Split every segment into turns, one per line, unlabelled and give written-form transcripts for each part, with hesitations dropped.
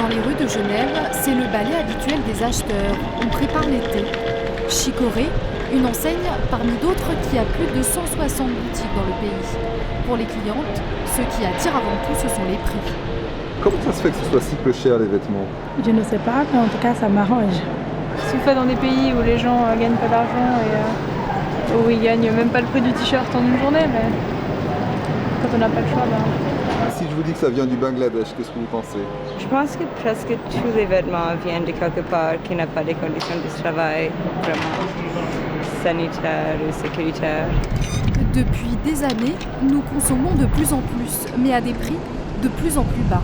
Dans les rues de Genève, c'est le balai habituel des acheteurs. On prépare l'été. Chicorée, une enseigne parmi d'autres qui a plus de 160 boutiques dans le pays. Pour les clientes, ce qui attire avant tout, ce sont les prix.
Comment ça se fait que ce soit si peu cher les vêtements?
Je ne sais pas, mais en tout cas ça m'arrange.
C'est fait dans des pays où les gens gagnent pas d'argent et où ils gagnent même pas le prix du t-shirt en une journée, mais quand on n'a pas le choix,
Si je vous dis que ça vient du Bangladesh, qu'est-ce que vous pensez?
Je pense que presque tous les vêtements viennent de quelque part qui n'a pas des conditions de travail vraiment sanitaires ou sécuritaires.
Depuis des années, nous consommons de plus en plus, mais à des prix de plus en plus bas.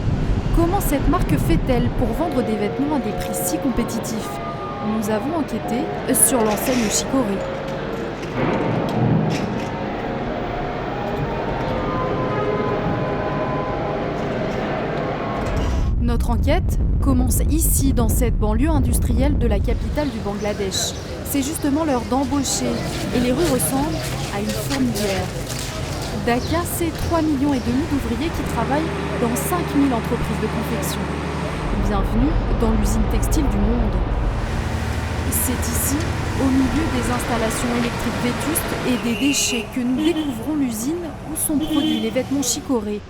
Comment cette marque fait-elle pour vendre des vêtements à des prix si compétitifs? Nous avons enquêté sur l'enseigne Chicorée. Notre enquête commence ici, dans cette banlieue industrielle de la capitale du Bangladesh. C'est justement l'heure d'embaucher et les rues ressemblent à une fourmilière. Dhaka, c'est 3,5 millions d'ouvriers qui travaillent dans 5000 entreprises de confection. Bienvenue dans l'usine textile du monde. C'est ici, au milieu des installations électriques vétustes et des déchets, que nous découvrons l'usine où sont produits les vêtements Chicorée.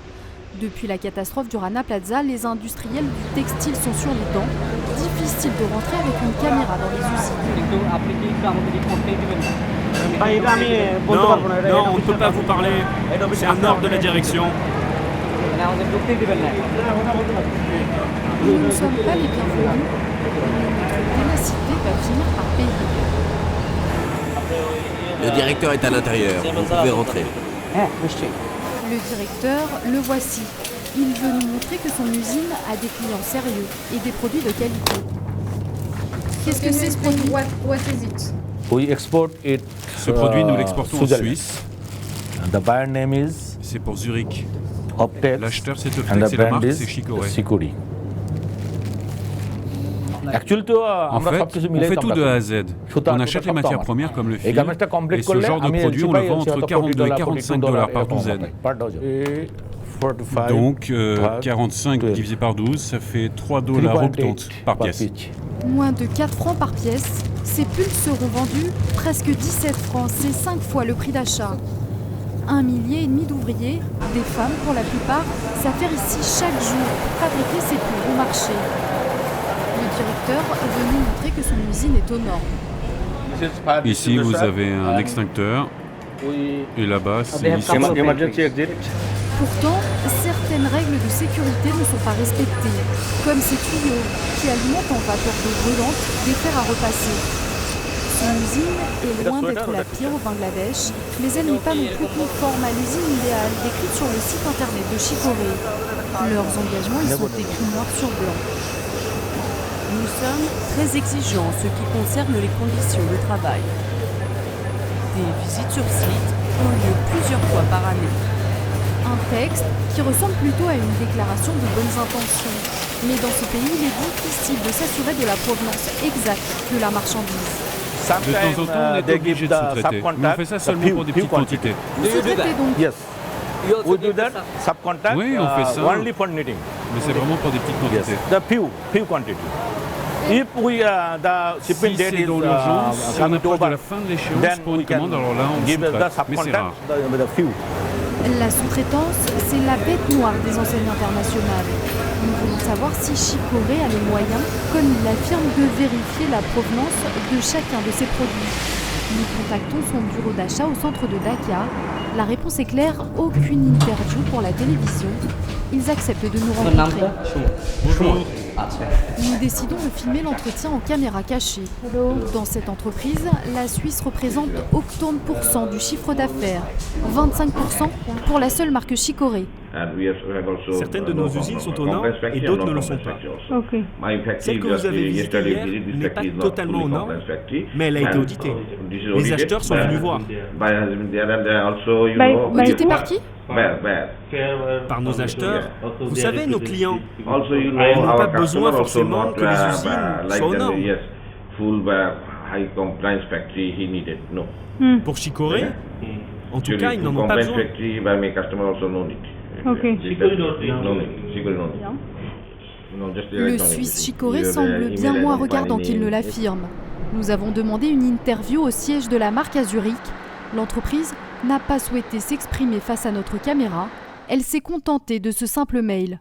Depuis la catastrophe du Rana Plaza, les industriels du textile sont sur les dents. Difficile de rentrer avec une caméra dans les usines.
Non, on ne peut pas vous parler. C'est un ordre de la direction.
Nous ne sommes pas les bienvenus. Notre ténacité va finir par payer.
Le directeur est à l'intérieur, vous pouvez rentrer.
Le directeur, le voici. Il veut nous montrer que son usine a des clients sérieux et des produits de qualité. Qu'est-ce que c'est ce produit?
What is it?
We export it.
Ce produit, nous l'exportons en Suisse.
The buyer name is
C'est pour Zurich.
Optex.
L'acheteur, c'est
And
Optex
the
et la
brand
marque, c'est
is
Chicorée.
Sikuri.
En fait, on fait tout de A à Z. On achète les matières premières comme le fil, et ce genre de produit, on le vend entre 42 et 45 $ par douzaine. Donc, 45 divisé par 12, ça fait 3 $ rouptantes par pièce.
Moins de 4 francs par pièce, ces pulls seront vendus presque 17 francs, c'est 5 fois le prix d'achat. 1,5 millier d'ouvriers, des femmes pour la plupart, s'affairent ici chaque jour pour fabriquer ces pulls au marché. Le directeur veut nous montrer que son usine est aux normes.
Ici, vous avez un extincteur, et là-bas, c'est ici.
Pourtant, certaines règles de sécurité ne sont pas respectées, comme ces tuyaux qui alimentent en vapeur d'eau brûlante des fers à repasser. Son usine est loin d'être la pire au Bangladesh, mais elle n'est pas non plus conforme à l'usine idéale décrite sur le site internet de Chicorée. Leurs engagements y sont écrits noir sur blanc.
Nous sommes très exigeants en ce qui concerne les conditions de travail. Des visites sur site ont lieu plusieurs fois par année.
Un texte qui ressemble plutôt à une déclaration de bonnes intentions. Mais dans ce pays, il est difficile de s'assurer de la provenance exacte de la marchandise.
De temps en temps, on est obligé de sous-traiter, mais on fait ça seulement pour des petites quantités.
Vous sous-traitez donc?
Oui, on fait ça, mais c'est vraiment pour des petites quantités. Si c'est dans l'urgence, si on approche de la fin de l'échéance pour une commande, alors là, on sous-traite, mais c'est rare.
La sous-traitance, c'est la bête noire des enseignes internationales. Nous voulons savoir si Chicorée a les moyens, comme il l'affirme, de vérifier la provenance de chacun de ses produits. Nous contactons son bureau d'achat au centre de Dhaka. La réponse est claire, aucune interview pour la télévision. Ils acceptent de nous rencontrer.
Bonjour.
Nous décidons de filmer l'entretien en caméra cachée. Dans cette entreprise, la Suisse représente 80% du chiffre d'affaires, 25% pour la seule marque Chicorée.
Certaines de nos usines sont aux normes et d'autres ne le sont pas. Celle que vous avez visitée hier n'est pas totalement aux normes, mais elle a été auditée. Les acheteurs sont venus voir.
Audité par qui?
Par nos acheteurs. Vous savez, nos clients, ils n'ont pas besoin forcément que les usines soient aux normes. Pour Chicorée, en tout cas, ils n'en ont pas besoin.
Le Suisse Chicoré semble bien moins regardant qu'il ne l'affirme. Nous avons demandé une interview au siège de la marque à Zurich. L'entreprise n'a pas souhaité s'exprimer face à notre caméra. Elle s'est contentée de ce simple mail.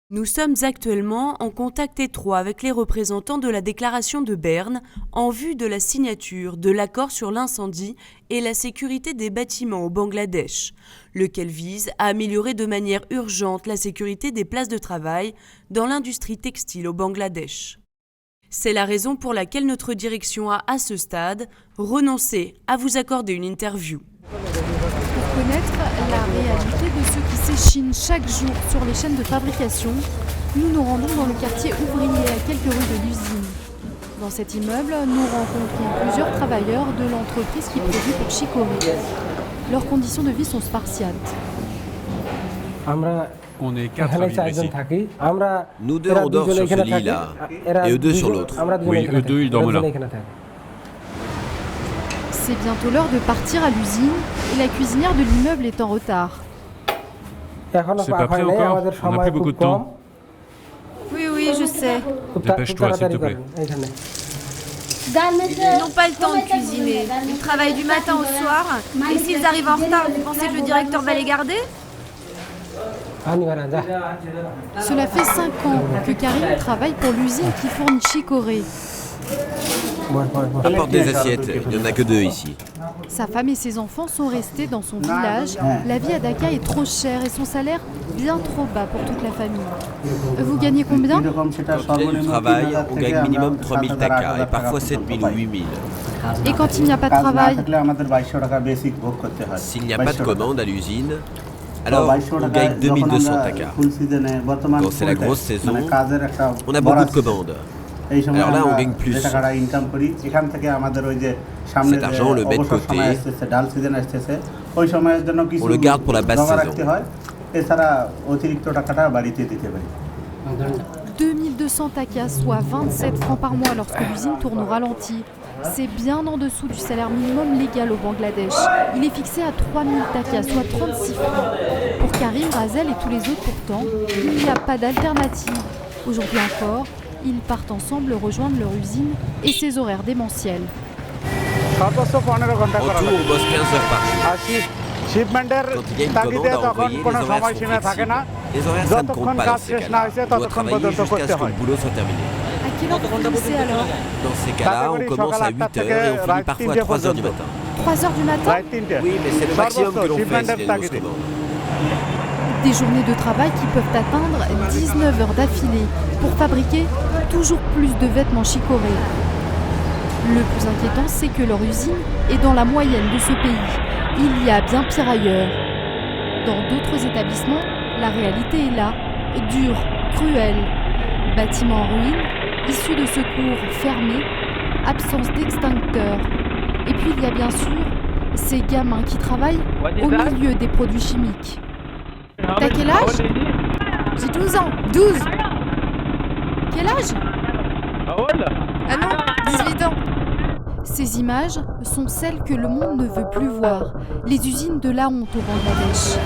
Nous sommes actuellement en contact étroit avec les représentants de la déclaration de Berne en vue de la signature de l'accord sur l'incendie et la sécurité des bâtiments au Bangladesh, lequel vise à améliorer de manière urgente la sécurité des places de travail dans l'industrie textile au Bangladesh. C'est la raison pour laquelle notre direction a, à ce stade, renoncé à vous accorder une interview.
Pour connaître la réalité de ceux qui s'échinent chaque jour sur les chaînes de fabrication, nous nous rendons dans le quartier ouvrier à quelques rues de l'usine. Dans cet immeuble, nous rencontrons plusieurs travailleurs de l'entreprise qui produit pour Chicoré. Leurs conditions de vie sont spartiates.
On est 4 à vivre ici.
Nous deux, on dort sur ce lit-là, et eux deux sur l'autre.
Oui, eux deux, ils dorment là.
C'est bientôt l'heure de partir à l'usine et la cuisinière de l'immeuble est en retard.
C'est pas prêt encore? On n'a plus beaucoup de temps.
Oui, je sais.
Dépêche-toi, s'il te plaît.
Ils n'ont pas le temps de cuisiner. Ils travaillent du matin au soir. Et s'ils arrivent en retard, vous pensez que le directeur va les garder?
Cela fait 5 ans que Karim travaille pour l'usine qui fournit Chicoré.
Apporte des assiettes, il n'y en a que 2 ici.
Sa femme et ses enfants sont restés dans son village. La vie à Dhaka est trop chère et son salaire bien trop bas pour toute la famille. Vous gagnez combien?
Quand il y a du travail, on gagne minimum 3000 taka et parfois 7000 ou 8000.
Et quand il n'y a pas de travail?
S'il n'y a pas de commande à l'usine, alors on gagne 2200 taka. Quand c'est la grosse saison, on a beaucoup de commandes. Alors là, on gagne plus. Cet argent, on le met de côté. On le garde pour la basse saison.
2200 takas, soit 27 francs par mois lorsque l'usine tourne au ralenti. C'est bien en dessous du salaire minimum légal au Bangladesh. Il est fixé à 3000 takas, soit 36 francs. Pour Karim, Razel et tous les autres pourtant, il n'y a pas d'alternative. Aujourd'hui encore, ils partent ensemble rejoindre leur usine et ses horaires démentiels.
En tout, on bosse 15 heures par jour. Quand il y a une commande à envoyer, les horaires sont flexibles. Les horaires, ça ne compte pas dans ces cas-là. On doit travailler jusqu'à ce que le boulot soit terminé.
À quelle heure vous finissez alors?
Dans ces cas-là, on commence à 8 heures et on finit parfois à 3 heures du matin.
3 heures du matin?
Oui, mais c'est le maximum que l'on fait s'il y a une grosse commande.
Des journées de travail qui peuvent atteindre 19 heures d'affilée pour fabriquer toujours plus de vêtements Chicoré. Le plus inquiétant, c'est que leur usine est dans la moyenne de ce pays. Il y a bien pire ailleurs. Dans d'autres établissements, la réalité est là, dure, cruelle. Bâtiments en ruine, issus de secours fermés, absence d'extincteurs. Et puis il y a bien sûr ces gamins qui travaillent au milieu des produits chimiques. T'as quel âge? J'ai 12 ans. 12. Quel âge? Ah non, 18 ans. Ces images sont celles que le monde ne veut plus voir. Les usines de la honte au Bangladesh.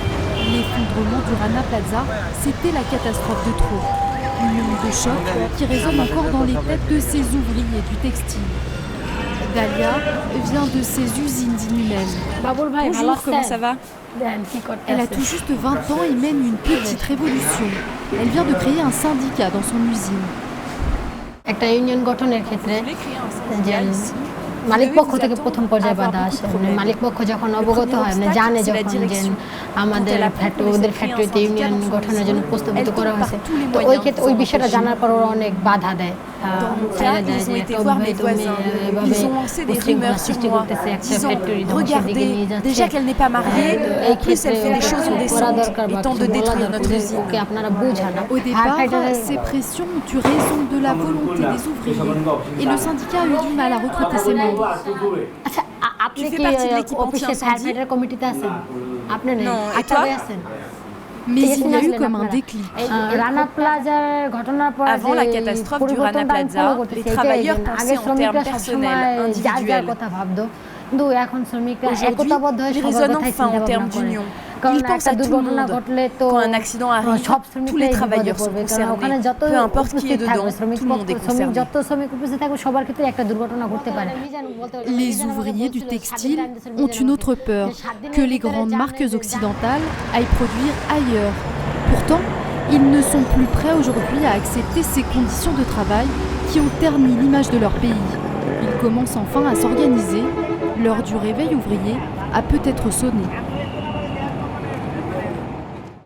L'effondrement du Rana Plaza, c'était la catastrophe de trop. Une onde de choc qui résonne encore dans les têtes de ces ouvriers du textile. Dalia vient de ces usines inhumaines.
Bonjour, comment ça va?
Elle a tout juste 20 ans et mène une petite révolution. Elle vient de créer un syndicat dans son usine.
মালিক পক্ষ থেকে প্রথম পর্যায়ে বাধা আসে মালিক পক্ষ যখন অবগত হয় মানে জানে যখন যে আমাদের ওদের ফ্যাক্টরিতে ইউনিয়ন গঠনের জন্য প্রস্তাবিত করা হয়েছে তো ওই ক্ষেত্রে ওই বিষয়টা জানার পর ওরা অনেক বাধা দেয়
Ils ont été voir mes voisins. Ils ont lancé des rumeurs sur moi, disant regardez, déjà qu'elle n'est pas mariée, en plus elle fait des choses indécentes et tente de détruire notre usine.
Au départ, ces pressions ont eu raison de la volonté des ouvriers et le syndicat a eu du mal à recruter ses membres.
Tu fais partie de l'équipe anti-incendie? Non, et toi?
Mais il y a eu comme un déclic.
Avant la catastrophe du Rana Plaza, les travailleurs pensaient en termes personnels, individuels.
Aujourd'hui, ils raisonnent enfin en termes d'union. Ils pensent à tout le monde. Quand un accident arrive, tous les travailleurs sont concernés. Peu importe qui est dedans, tout le monde est concerné.
Les ouvriers du textile ont une autre peur, que les grandes marques occidentales aillent produire ailleurs. Pourtant, ils ne sont plus prêts aujourd'hui à accepter ces conditions de travail qui ont terni l'image de leur pays. Ils commencent enfin à s'organiser. L'heure du réveil ouvrier a peut-être sonné.